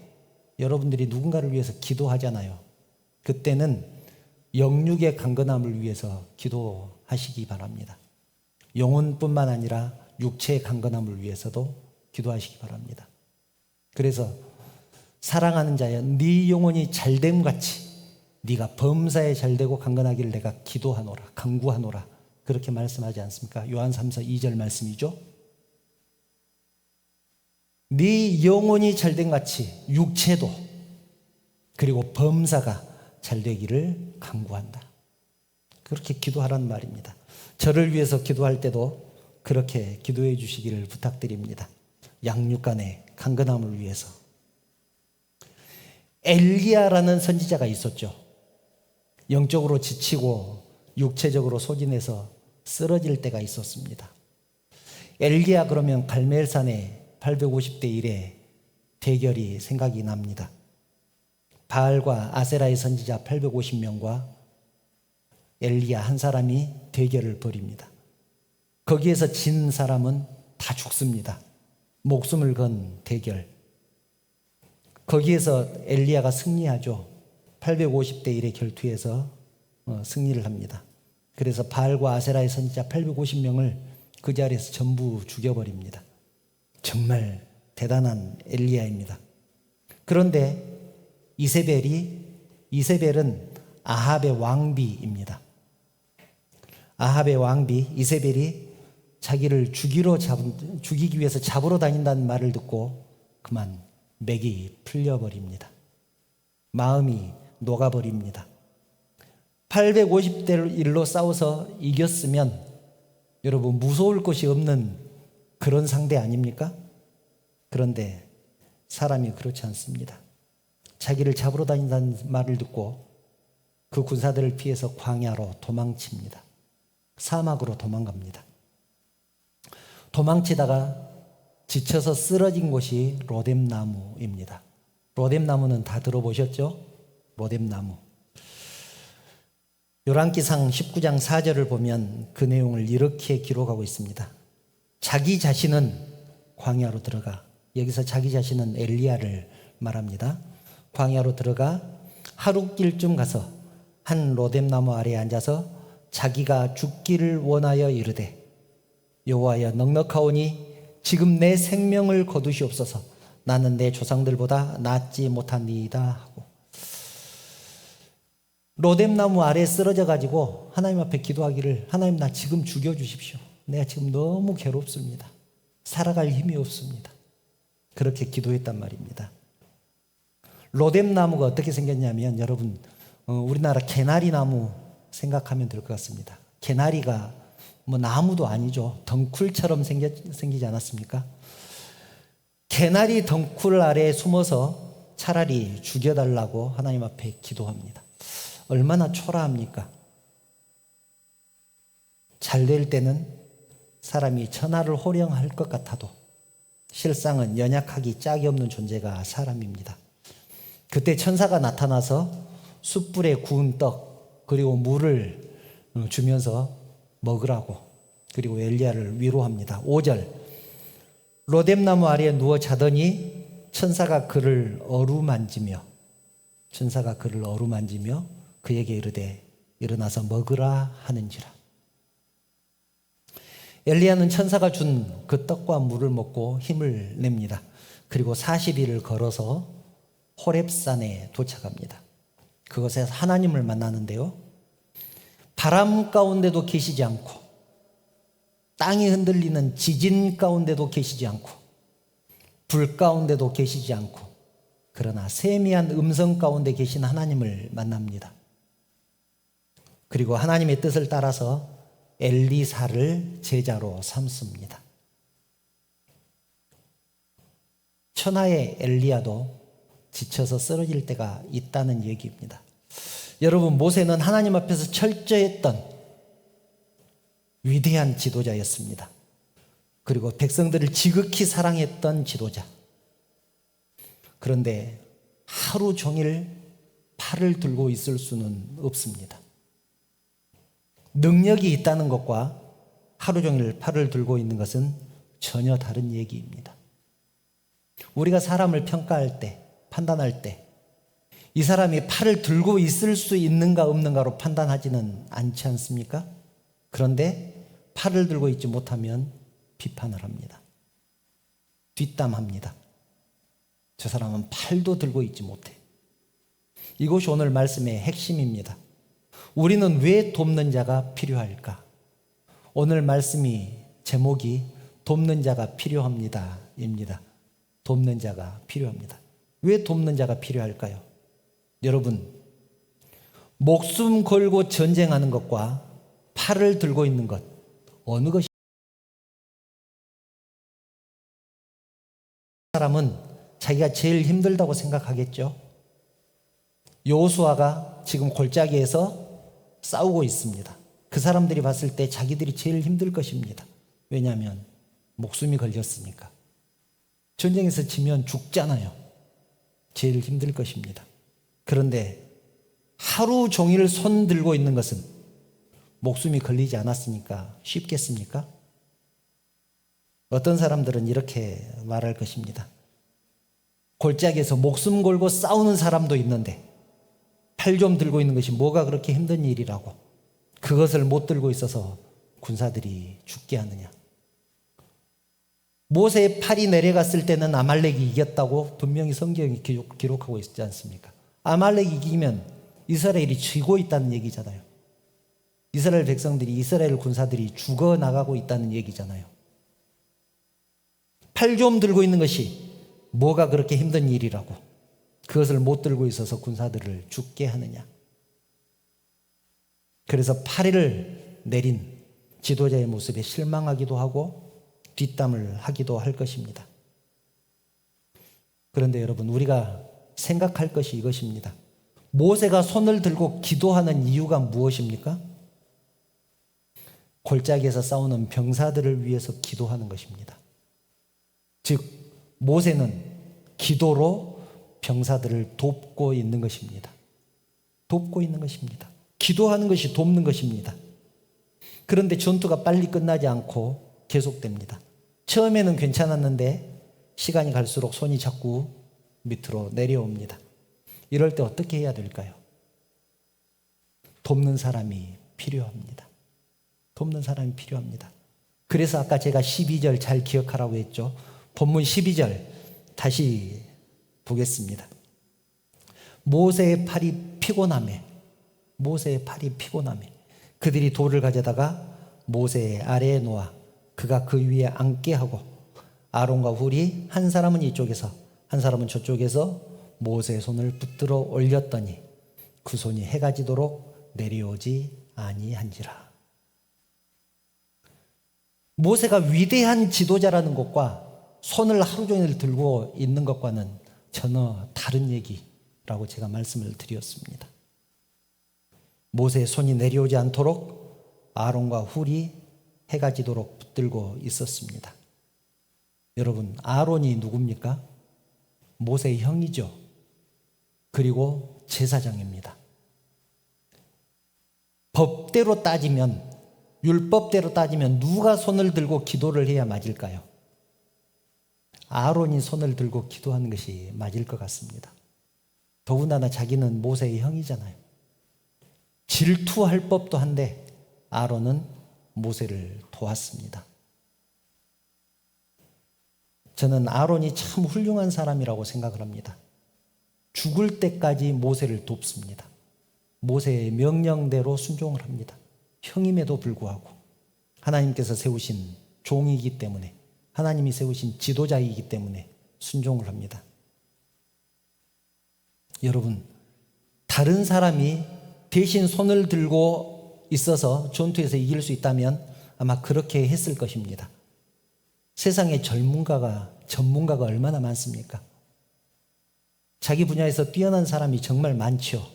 여러분들이 누군가를 위해서 기도하잖아요. 그때는 영육의 강건함을 위해서 기도하시기 바랍니다. 영혼뿐만 아니라 육체의 강건함을 위해서도 기도하시기 바랍니다. 그래서 사랑하는 자여, 네 영혼이 잘됨 같이 네가 범사에 잘되고 강건하기를 내가 기도하노라, 간구하노라, 그렇게 말씀하지 않습니까? 요한 3서 2절 말씀이죠. 네 영혼이 잘된 같이 육체도, 그리고 범사가 잘되기를 간구한다. 그렇게 기도하라는 말입니다. 저를 위해서 기도할 때도 그렇게 기도해 주시기를 부탁드립니다. 양육간의 강건함을 위해서. 엘리야라는 선지자가 있었죠. 영적으로 지치고 육체적으로 소진해서 쓰러질 때가 있었습니다. 엘리야 그러면 갈멜산에 850대 1의 대결이 생각이 납니다. 바알과 아세라의 선지자 850명과 엘리야 한 사람이 대결을 벌입니다. 거기에서 진 사람은 다 죽습니다. 목숨을 건 대결. 거기에서 엘리야가 승리하죠. 850대 1의 결투에서 승리를 합니다. 그래서 바알과 아세라의 선지자 850명을 그 자리에서 전부 죽여버립니다. 정말 대단한 엘리야입니다. 그런데 이세벨은 아합의 왕비입니다. 아합의 왕비 이세벨이 자기를 죽이기 위해서 잡으러 다닌다는 말을 듣고 그만 맥이 풀려버립니다. 마음이 녹아버립니다. 850대 1로 싸워서 이겼으면 여러분 무서울 것이 없는 그런 상대 아닙니까? 그런데 사람이 그렇지 않습니다. 자기를 잡으러 다닌다는 말을 듣고 그 군사들을 피해서 광야로 도망칩니다. 사막으로 도망갑니다. 도망치다가 지쳐서 쓰러진 곳이 로뎀나무입니다. 로뎀나무는 다 들어보셨죠? 로뎀나무. 열왕기상 19장 4절을 보면 그 내용을 이렇게 기록하고 있습니다. 자기 자신은 광야로 들어가, 여기서 자기 자신은 엘리야를 말합니다. 광야로 들어가 하룻길쯤 가서 한 로뎀나무 아래에 앉아서 자기가 죽기를 원하여 이르되 여호와여 넉넉하오니 지금 내 생명을 거두시옵소서. 나는 내 조상들보다 낫지 못하니이다 하고 로뎀나무 아래에 쓰러져 가지고 하나님 앞에 기도하기를, 하나님 나 지금 죽여주십시오. 내가 지금 너무 괴롭습니다. 살아갈 힘이 없습니다. 그렇게 기도했단 말입니다. 로뎀나무가 어떻게 생겼냐면 여러분 우리나라 개나리 나무 생각하면 될 것 같습니다. 개나리가 나무도 아니죠. 덩쿨처럼 생기지 않았습니까? 개나리 덩쿨 아래에 숨어서 차라리 죽여달라고 하나님 앞에 기도합니다. 얼마나 초라합니까? 잘 될 때는 사람이 천하를 호령할 것 같아도 실상은 연약하기 짝이 없는 존재가 사람입니다. 그때 천사가 나타나서 숯불에 구운 떡 그리고 물을 주면서 먹으라고, 그리고 엘리야를 위로합니다. 5절, 로뎀나무 아래에 누워 자더니 천사가 그를 어루만지며 그에게 이르되 일어나서 먹으라 하는지라. 엘리야는 천사가 준 그 떡과 물을 먹고 힘을 냅니다. 그리고 40일을 걸어서 호렙산에 도착합니다. 그곳에서 하나님을 만나는데요, 바람 가운데도 계시지 않고 땅이 흔들리는 지진 가운데도 계시지 않고 불 가운데도 계시지 않고, 그러나 세미한 음성 가운데 계신 하나님을 만납니다. 그리고 하나님의 뜻을 따라서 엘리사를 제자로 삼습니다. 천하의 엘리야도 지쳐서 쓰러질 때가 있다는 얘기입니다. 여러분, 모세는 하나님 앞에서 철저했던 위대한 지도자였습니다. 그리고 백성들을 지극히 사랑했던 지도자. 그런데 하루 종일 팔을 들고 있을 수는 없습니다. 능력이 있다는 것과 하루 종일 팔을 들고 있는 것은 전혀 다른 얘기입니다. 우리가 사람을 평가할 때, 판단할 때 이 사람이 팔을 들고 있을 수 있는가 없는가로 판단하지는 않지 않습니까? 그런데 팔을 들고 있지 못하면 비판을 합니다. 뒷담합니다. 저 사람은 팔도 들고 있지 못해. 이것이 오늘 말씀의 핵심입니다. 우리는 왜 돕는 자가 필요할까? 오늘 말씀이 제목이 돕는 자가 필요합니다 입니다. 돕는 자가 필요합니다. 왜 돕는 자가 필요할까요? 여러분, 목숨 걸고 전쟁하는 것과 팔을 들고 있는 것, 어느 것이 사람은 자기가 제일 힘들다고 생각하겠죠. 여호수아가 지금 골짜기에서 싸우고 있습니다. 그 사람들이 봤을 때 자기들이 제일 힘들 것입니다. 왜냐하면 목숨이 걸렸으니까. 전쟁에서 지면 죽잖아요. 제일 힘들 것입니다. 그런데 하루 종일 손 들고 있는 것은 목숨이 걸리지 않았으니까 쉽겠습니까? 어떤 사람들은 이렇게 말할 것입니다. 골짜기에서 목숨 걸고 싸우는 사람도 있는데 팔 좀 들고 있는 것이 뭐가 그렇게 힘든 일이라고, 그것을 못 들고 있어서 군사들이 죽게 하느냐. 모세의 팔이 내려갔을 때는 아말렉이 이겼다고 분명히 성경이 기록하고 있지 않습니까? 아말렉이 이기면 이스라엘이 쥐고 있다는 얘기잖아요. 이스라엘 백성들이, 이스라엘 군사들이 죽어나가고 있다는 얘기잖아요. 팔 좀 들고 있는 것이 뭐가 그렇게 힘든 일이라고, 그것을 못 들고 있어서 군사들을 죽게 하느냐. 그래서 팔을 내린 지도자의 모습에 실망하기도 하고 뒷담을 하기도 할 것입니다. 그런데 여러분, 우리가 생각할 것이 이것입니다. 모세가 손을 들고 기도하는 이유가 무엇입니까? 골짜기에서 싸우는 병사들을 위해서 기도하는 것입니다. 즉, 모세는 기도로 병사들을 돕고 있는 것입니다. 돕고 있는 것입니다. 기도하는 것이 돕는 것입니다. 그런데 전투가 빨리 끝나지 않고 계속됩니다. 처음에는 괜찮았는데 시간이 갈수록 손이 자꾸 밑으로 내려옵니다. 이럴 때 어떻게 해야 될까요? 돕는 사람이 필요합니다. 돕는 사람이 필요합니다. 그래서 아까 제가 12절 잘 기억하라고 했죠. 본문 12절 다시 보겠습니다. 모세의 팔이 피곤하매 그들이 돌을 가져다가 모세의 아래에 놓아 그가 그 위에 앉게 하고 아론과 훌이 한 사람은 이쪽에서 한 사람은 저쪽에서 모세의 손을 붙들어 올렸더니 그 손이 해가 지도록 내려오지 아니한지라. 모세가 위대한 지도자라는 것과 손을 하루 종일 들고 있는 것과는 전혀 다른 얘기라고 제가 말씀을 드렸습니다. 모세의 손이 내려오지 않도록 아론과 훌이 해가 지도록 붙들고 있었습니다. 여러분, 아론이 누굽니까? 모세의 형이죠. 그리고 제사장입니다. 법대로 따지면, 율법대로 따지면 누가 손을 들고 기도를 해야 맞을까요? 아론이 손을 들고 기도하는 것이 맞을 것 같습니다. 더군다나 자기는 모세의 형이잖아요. 질투할 법도 한데 아론은 모세를 도왔습니다. 저는 아론이 참 훌륭한 사람이라고 생각을 합니다. 죽을 때까지 모세를 돕습니다. 모세의 명령대로 순종을 합니다. 형임에도 불구하고 하나님께서 세우신 종이기 때문에, 하나님이 세우신 지도자이기 때문에 순종을 합니다. 여러분, 다른 사람이 대신 손을 들고 있어서 전투에서 이길 수 있다면 아마 그렇게 했을 것입니다. 세상에 전문가가 얼마나 많습니까? 자기 분야에서 뛰어난 사람이 정말 많죠.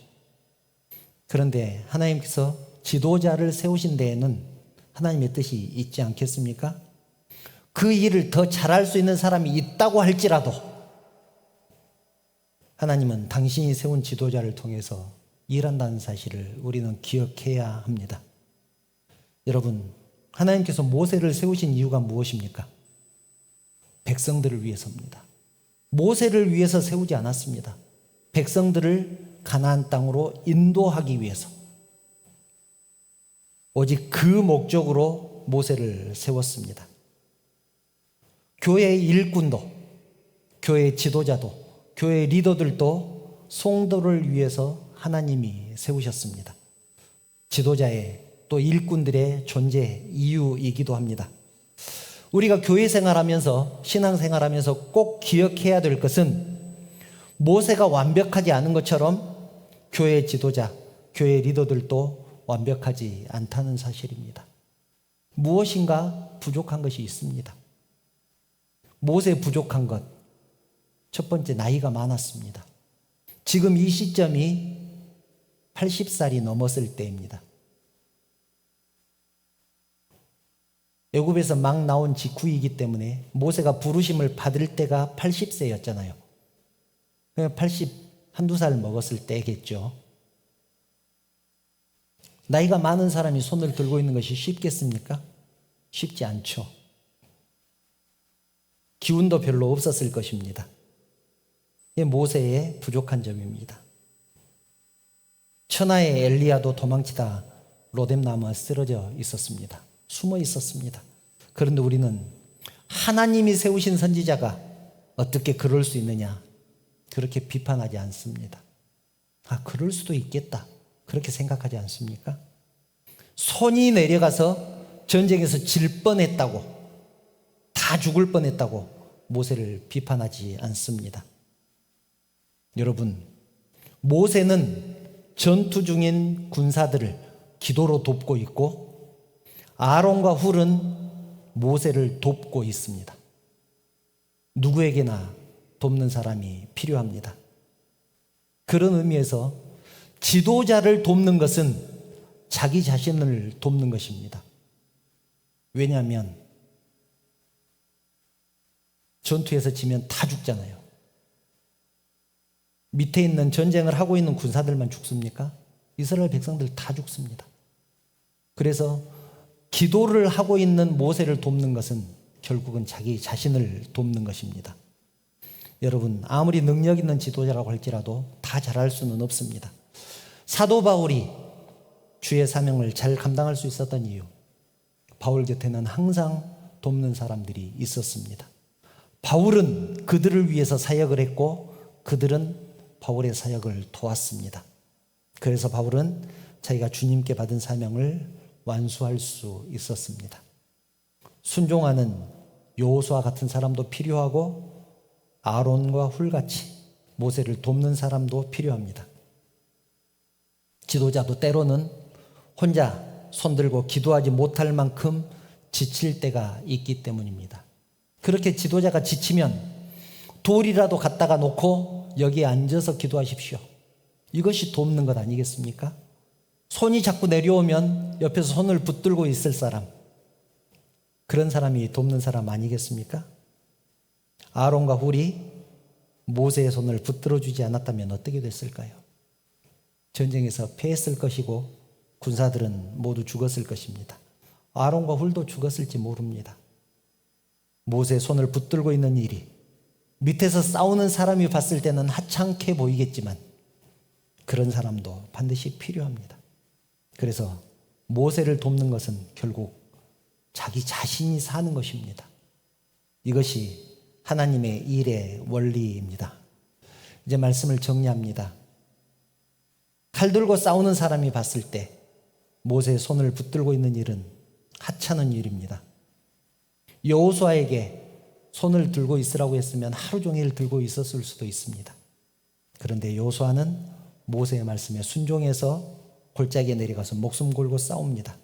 그런데 하나님께서 지도자를 세우신 데에는 하나님의 뜻이 있지 않겠습니까? 그 일을 더 잘할 수 있는 사람이 있다고 할지라도 하나님은 당신이 세운 지도자를 통해서 일한다는 사실을 우리는 기억해야 합니다. 여러분, 하나님께서 모세를 세우신 이유가 무엇입니까? 백성들을 위해서입니다. 모세를 위해서 세우지 않았습니다. 백성들을 가나안 땅으로 인도하기 위해서, 오직 그 목적으로 모세를 세웠습니다. 교회의 일꾼도, 교회의 지도자도, 교회의 리더들도 성도를 위해서 하나님이 세우셨습니다. 지도자의 또 일꾼들의 존재 이유이기도 합니다. 우리가 교회 생활하면서, 신앙 생활하면서 꼭 기억해야 될 것은 모세가 완벽하지 않은 것처럼 교회 지도자, 교회 리더들도 완벽하지 않다는 사실입니다. 무엇인가 부족한 것이 있습니다. 모세 부족한 것, 첫 번째, 나이가 많았습니다. 지금 이 시점이 80살이 넘었을 때입니다. 애굽에서 막 나온 직후이기 때문에 모세가 부르심을 받을 때가 80세였잖아요. 81~2살 먹었을 때겠죠. 나이가 많은 사람이 손을 들고 있는 것이 쉽겠습니까? 쉽지 않죠. 기운도 별로 없었을 것입니다. 이게 모세의 부족한 점입니다. 천하의 엘리야도 도망치다 로뎀나무에 쓰러져 있었습니다. 숨어 있었습니다. 그런데 우리는 하나님이 세우신 선지자가 어떻게 그럴 수 있느냐, 그렇게 비판하지 않습니다. 그럴 수도 있겠다, 그렇게 생각하지 않습니까? 손이 내려가서 전쟁에서 질 뻔했다고, 다 죽을 뻔했다고 모세를 비판하지 않습니다. 여러분, 모세는 전투 중인 군사들을 기도로 돕고 있고, 아론과 훌은 모세를 돕고 있습니다. 누구에게나 돕는 사람이 필요합니다. 그런 의미에서 지도자를 돕는 것은 자기 자신을 돕는 것입니다. 왜냐하면 전투에서 지면 다 죽잖아요. 밑에 있는 전쟁을 하고 있는 군사들만 죽습니까? 이스라엘 백성들 다 죽습니다. 그래서 기도를 하고 있는 모세를 돕는 것은 결국은 자기 자신을 돕는 것입니다. 여러분, 아무리 능력 있는 지도자라고 할지라도 다 잘할 수는 없습니다. 사도 바울이 주의 사명을 잘 감당할 수 있었던 이유, 바울 곁에는 항상 돕는 사람들이 있었습니다. 바울은 그들을 위해서 사역을 했고, 그들은 바울의 사역을 도왔습니다. 그래서 바울은 자기가 주님께 받은 사명을 완수할 수 있었습니다. 순종하는 여호수아 같은 사람도 필요하고, 아론과 훌같이 모세를 돕는 사람도 필요합니다. 지도자도 때로는 혼자 손들고 기도하지 못할 만큼 지칠 때가 있기 때문입니다. 그렇게 지도자가 지치면 돌이라도 갖다가 놓고 여기에 앉아서 기도하십시오. 이것이 돕는 것 아니겠습니까? 손이 자꾸 내려오면 옆에서 손을 붙들고 있을 사람, 그런 사람이 돕는 사람 아니겠습니까? 아론과 훌이 모세의 손을 붙들어 주지 않았다면 어떻게 됐을까요? 전쟁에서 패했을 것이고 군사들은 모두 죽었을 것입니다. 아론과 훌도 죽었을지 모릅니다. 모세의 손을 붙들고 있는 일이 밑에서 싸우는 사람이 봤을 때는 하찮게 보이겠지만 그런 사람도 반드시 필요합니다. 그래서 모세를 돕는 것은 결국 자기 자신이 사는 것입니다. 이것이 하나님의 일의 원리입니다. 이제 말씀을 정리합니다. 칼 들고 싸우는 사람이 봤을 때 모세의 손을 붙들고 있는 일은 하찮은 일입니다. 여호수아에게 손을 들고 있으라고 했으면 하루 종일 들고 있었을 수도 있습니다. 그런데 여호수아는 모세의 말씀에 순종해서 골짜기에 내려가서 목숨 걸고 싸웁니다.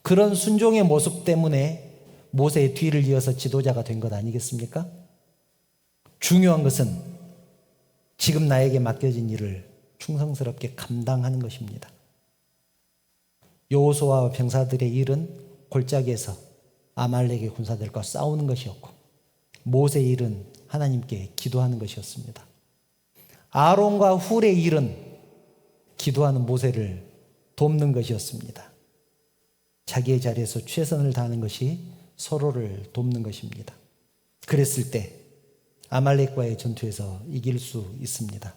그런 순종의 모습 때문에 모세의 뒤를 이어서 지도자가 된 것 아니겠습니까? 중요한 것은 지금 나에게 맡겨진 일을 충성스럽게 감당하는 것입니다. 여호수아와 병사들의 일은 골짜기에서 아말렉의 군사들과 싸우는 것이었고 모세의 일은 하나님께 기도하는 것이었습니다. 아론과 훌의 일은 기도하는 모세를 돕는 것이었습니다. 자기의 자리에서 최선을 다하는 것이 서로를 돕는 것입니다. 그랬을 때 아말렉과의 전투에서 이길 수 있습니다.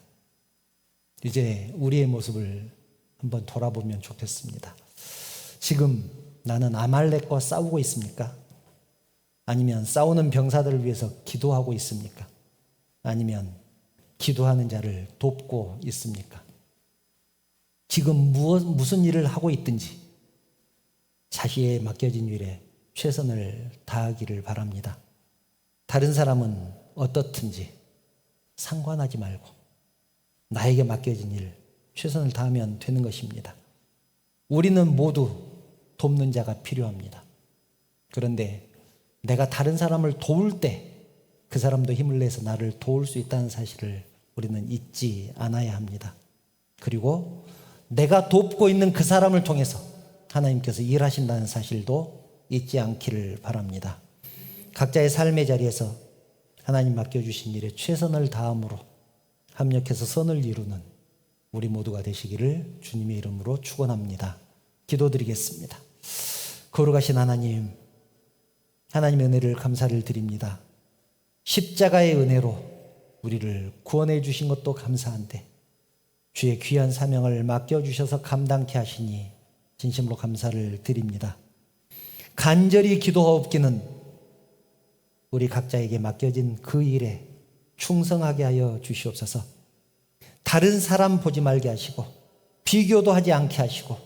이제 우리의 모습을 한번 돌아보면 좋겠습니다. 지금 나는 아말렉과 싸우고 있습니까? 아니면 싸우는 병사들을 위해서 기도하고 있습니까? 아니면 기도하는 자를 돕고 있습니까? 지금 무슨 일을 하고 있든지 자기에 맡겨진 일에 최선을 다하기를 바랍니다. 다른 사람은 어떻든지 상관하지 말고 나에게 맡겨진 일 최선을 다하면 되는 것입니다. 우리는 모두 돕는 자가 필요합니다. 그런데 내가 다른 사람을 도울 때 그 사람도 힘을 내서 나를 도울 수 있다는 사실을 우리는 잊지 않아야 합니다. 그리고 내가 돕고 있는 그 사람을 통해서 하나님께서 일하신다는 사실도 잊지 않기를 바랍니다. 각자의 삶의 자리에서 하나님 맡겨주신 일에 최선을 다함으로 합력해서 선을 이루는 우리 모두가 되시기를 주님의 이름으로 축원합니다. 기도드리겠습니다. 거룩하신 하나님, 하나님의 은혜를 감사를 드립니다. 십자가의 은혜로 우리를 구원해 주신 것도 감사한데 주의 귀한 사명을 맡겨주셔서 감당케 하시니 진심으로 감사를 드립니다. 간절히 기도하옵기는 우리 각자에게 맡겨진 그 일에 충성하게 하여 주시옵소서. 다른 사람 보지 말게 하시고 비교도 하지 않게 하시고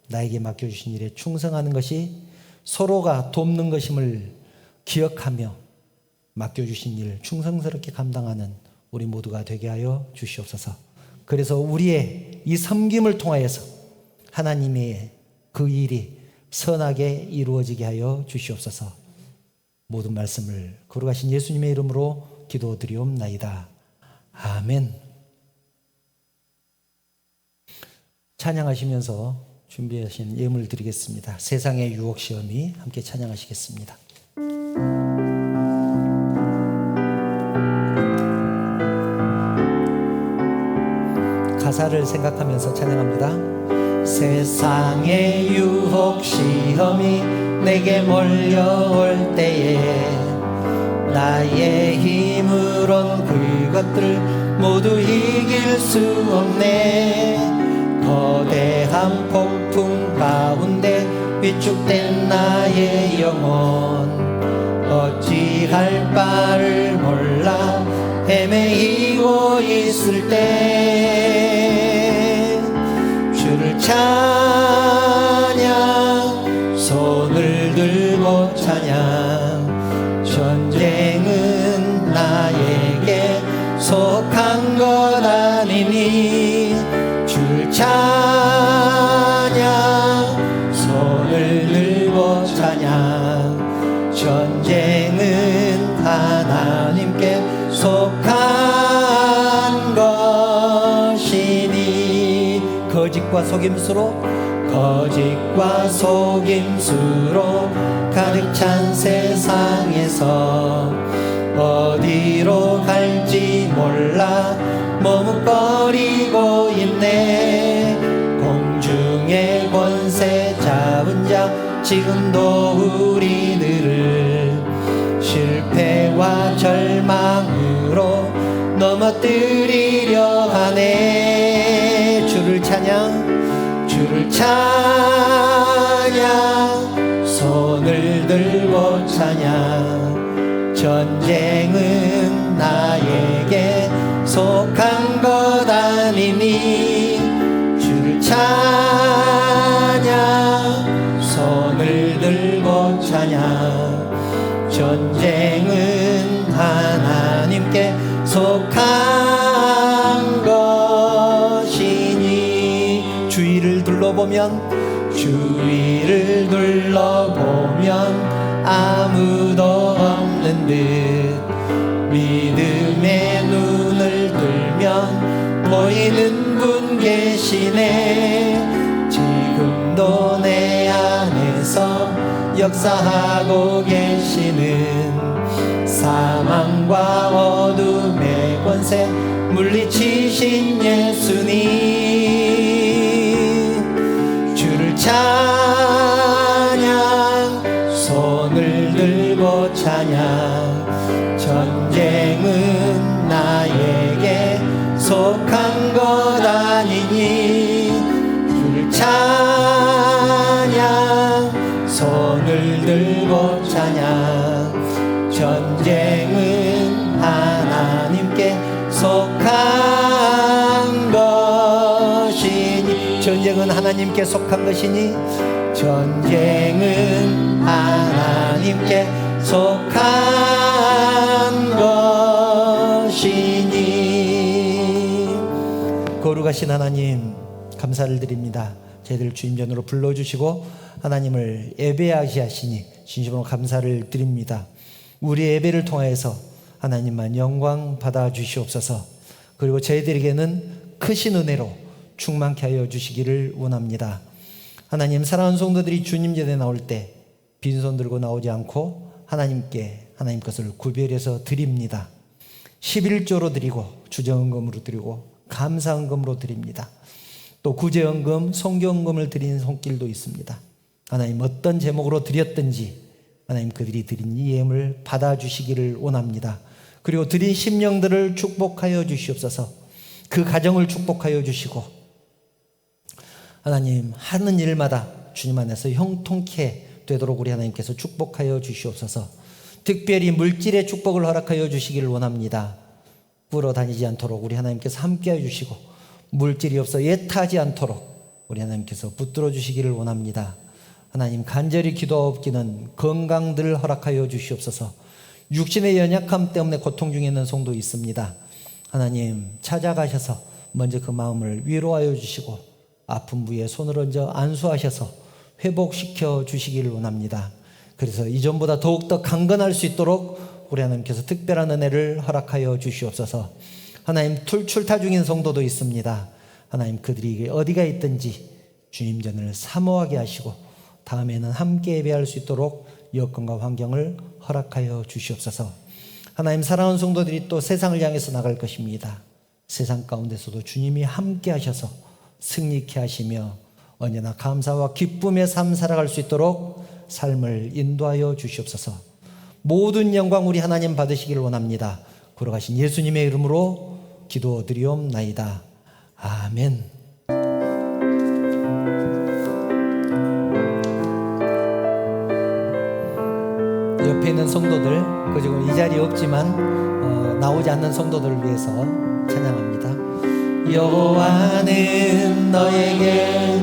나에게 맡겨주신 일에 충성하는 것이 서로가 돕는 것임을 기억하며 맡겨주신 일 충성스럽게 감당하는 우리 모두가 되게 하여 주시옵소서. 그래서 우리의 이 섬김을 통하여서 하나님의 그 일이 선하게 이루어지게 하여 주시옵소서. 모든 말씀을 거룩하신 예수님의 이름으로 기도드리옵나이다. 아멘. 찬양하시면서 준비하신 예물 드리겠습니다. 세상의 유혹 시험이 함께 찬양하시겠습니다. 가사를 생각하면서 찬양합니다. 세상의 유혹 시험이 내게 몰려올 때에 나의 힘으론 그것들 모두 이길 수 없네. 거대한 폭풍 가운데 위축된 나의 영혼 어찌할 바를 몰라 헤매이고 있을 때 주를 찬양 손을 들고 찬양 전쟁은 나에게 속한 것 아니니 주를 찬양 손을 들고 찬양 전쟁은 하나님께 속한 것이니 거짓과 속임수로 가득 찬 세상에서 어디로 갈지 몰라 머뭇거리고 있네. 공중의 권세 잡은 자 지금도 우리들을 실패와 절망으로 넘어뜨리려 하네. 주를 찬양, 손을 들고 찬양. 전쟁은 나에게 속한 것 아니니 주를 찬양, 손을 들고 찬양. 전쟁은 하나님께 속한 것이니. 주위를 둘러보면 아무도 없는 듯 믿음의 눈을 들면 보이는 분 계시네. 지금도 내 안에서 역사하고 계시는 사망과 어둠의 권세 물리치신 예수님. 주를 찬양, 손을 들고 찬양. 전쟁은 나에게 속한 것 아니니 주를 찬양, 손을 들고 찬양. 전쟁은 하나님께 속한 것이니. 전쟁은 하나님께 속한 것이니. 전쟁은 하나님께 속한 것이니. 거룩하신 하나님, 감사를 드립니다. 저희들 주임전으로 불러주시고 하나님을 예배하게 하시니 진심으로 감사를 드립니다. 우리 예배를 통하여서 하나님만 영광 받아 주시옵소서. 그리고 저희들에게는 크신 은혜로 충만케 하여 주시기를 원합니다. 하나님, 사랑하는 성도들이 주님 전에 나올 때 빈손 들고 나오지 않고 하나님께 하나님 것을 구별해서 드립니다. 11조로 드리고 주정헌금으로 드리고 감사헌금으로 드립니다. 또 구제헌금, 성경헌금을 드리는 손길도 있습니다. 하나님, 어떤 제목으로 드렸든지 하나님 그들이 드린 이 예물을 받아주시기를 원합니다. 그리고 드린 심령들을 축복하여 주시옵소서. 그 가정을 축복하여 주시고 하나님, 하는 일마다 주님 안에서 형통케 되도록 우리 하나님께서 축복하여 주시옵소서. 특별히 물질의 축복을 허락하여 주시기를 원합니다. 불어 다니지 않도록 우리 하나님께서 함께해 주시고 물질이 없어 예타하지 않도록 우리 하나님께서 붙들어 주시기를 원합니다. 하나님, 간절히 기도하옵기는 건강들을 허락하여 주시옵소서. 육신의 연약함 때문에 고통 중에 있는 성도 있습니다. 하나님, 찾아가셔서 먼저 그 마음을 위로하여 주시고 아픈 부위에 손을 얹어 안수하셔서 회복시켜 주시기를 원합니다. 그래서 이전보다 더욱더 강건할 수 있도록 우리 하나님께서 특별한 은혜를 허락하여 주시옵소서. 하나님, 출타 중인 성도도 있습니다. 하나님, 그들이 어디가 있든지 주님 전을 사모하게 하시고 다음에는 함께 예배할 수 있도록 여건과 환경을 허락하여 주시옵소서. 하나님, 사랑하는 성도들이 또 세상을 향해서 나갈 것입니다. 세상 가운데서도 주님이 함께 하셔서 승리케 하시며 언제나 감사와 기쁨의 삶 살아갈 수 있도록 삶을 인도하여 주시옵소서. 모든 영광 우리 하나님 받으시기를 원합니다. 걸어가신 예수님의 이름으로 기도드리옵나이다. 아멘. 옆에 있는 성도들, 지금 이 자리에 없지만 나오지 않는 성도들을 위해서 찬양합니다. 여호와는 너에게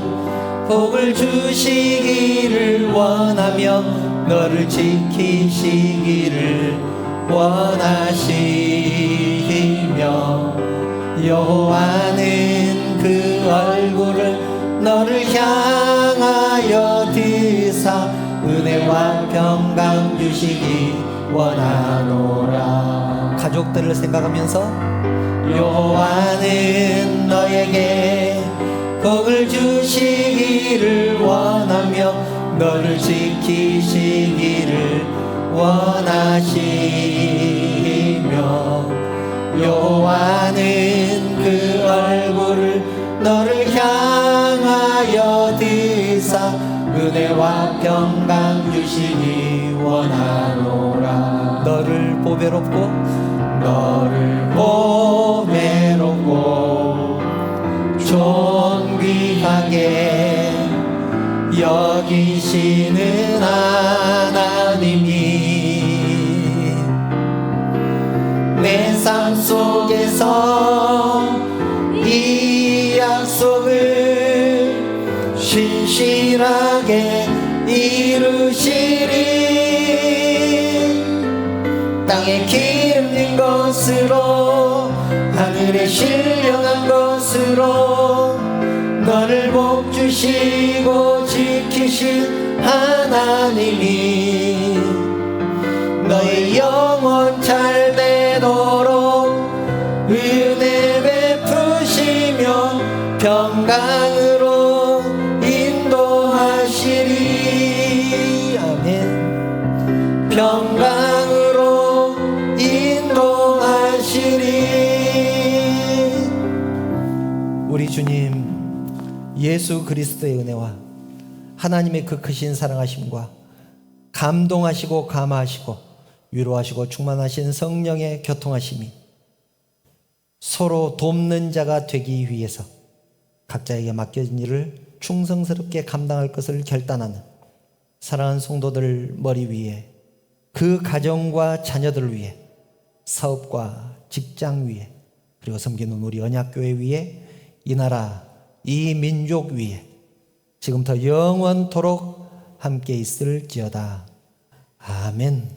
복을 주시기를 원하며 너를 지키시기를 원하시며 여호와는 그 얼굴을 너를 향하여 드사 은혜와 평강 주시기 원하노라. 가족들을 생각하면서 여호와는 너에게 복을 주시기를 원하며 너를 지키시기를 원하시며 여호와는 그 얼굴을 너를 향하여 드사 은혜와 평강 주시기 원하노라. 너를 보배롭고 존귀하게 여기시는 하나님이 내 삶 속에서 이 약속을 신실하게 이루시리. 땅에 기름진 것으로 하늘에 신령한 것으로 너를 복주시고 지키신 하나님이 너의 영혼 잘 되도록 은혜 베푸시며 평강으로 인도하시리. 아멘. 평강으로 인도하시리. 우리 주님 예수 그리스도의 은혜와 하나님의 그 크신 사랑하심과 감동하시고 감화하시고 위로하시고 충만하신 성령의 교통하심이 서로 돕는 자가 되기 위해서 각자에게 맡겨진 일을 충성스럽게 감당할 것을 결단하는 사랑하는 성도들 머리 위에, 그 가정과 자녀들을 위해, 사업과 직장 위에, 그리고 섬기는 우리 언약교회 위에, 이 나라 이 민족 위에 지금부터 영원토록 함께 있을지어다. 아멘.